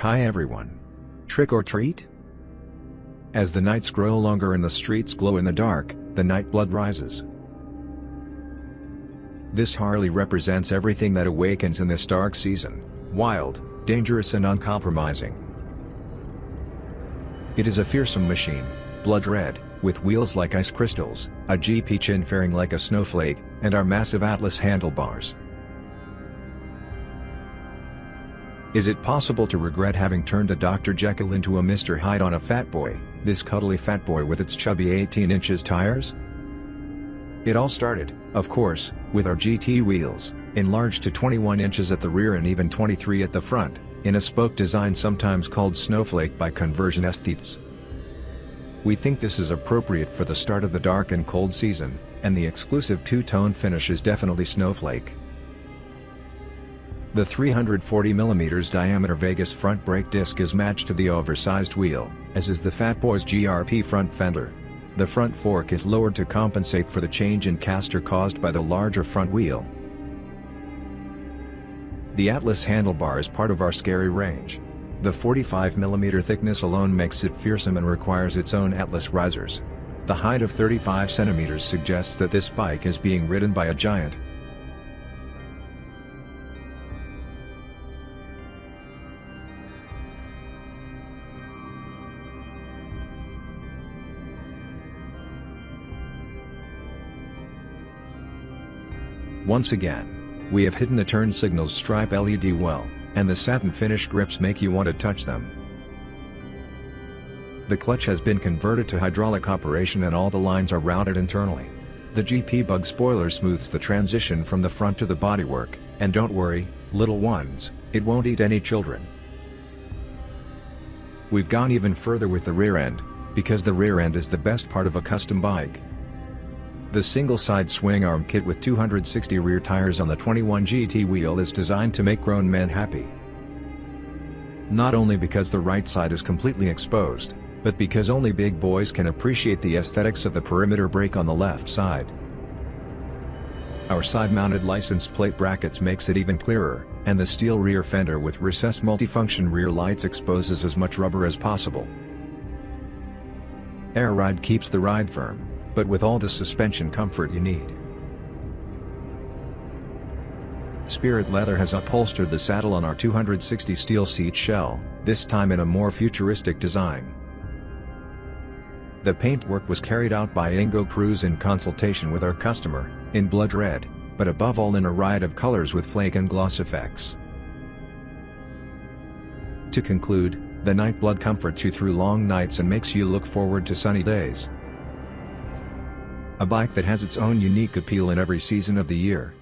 Hi everyone. Trick or treat? As the nights grow longer and the streets glow in the dark, the Nightblood rises. This Harley represents everything that awakens in this dark season: wild, dangerous and uncompromising. It is a fearsome machine, blood red, with wheels like ice crystals, a GP chin fairing like a snowflake, and our massive Atlas handlebars. Is it possible to regret having turned a Dr. Jekill into a Mr. Hyde on a fat boy, this cuddly fat boy with its chubby 18 inches tires? It all started, of course, with our GT wheels, enlarged to 21 inches at the rear and even 23 at the front, in a spoke design sometimes called snowflake by conversion aesthetes. We think this is appropriate for the start of the dark and cold season, and the exclusive two-tone finish is definitely snowflake. The 340mm diameter Vegas front brake disc is matched to the oversized wheel, as is the Fat Boy's GRP front fender. The front fork is lowered to compensate for the change in caster caused by the larger front wheel. The Atlas handlebar is part of our scary range. The 45mm thickness alone makes it fearsome and requires its own Atlas risers. The height of 35 cm suggests that this bike is being ridden by a giant. Once again, we have hidden the turn signals stripe LED well, and the satin finish grips make you want to touch them. The clutch has been converted to hydraulic operation and all the lines are routed internally. The GP bug spoiler smooths the transition from the front to the bodywork, and don't worry, little ones, it won't eat any children. We've gone even further with the rear end, because the rear end is the best part of a custom bike. The single-side swingarm kit with 260 rear tires on the 21 GT wheel is designed to make grown men happy. Not only because the right side is completely exposed, but because only big boys can appreciate the aesthetics of the perimeter brake on the left side. Our side-mounted license plate brackets makes it even clearer, and the steel rear fender with recessed multifunction rear lights exposes as much rubber as possible. Air Ride keeps the ride firm, but with all the suspension comfort you need. Spirit Leather has upholstered the saddle on our 260 steel seat shell, this time in a more futuristic design. The paintwork was carried out by Ingo Cruz in consultation with our customer, in blood red, but above all in a riot of colors with flake and gloss effects. To conclude, the Nightblood comforts you through long nights and makes you look forward to sunny days. A bike that has its own unique appeal in every season of the year.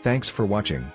Thanks for watching.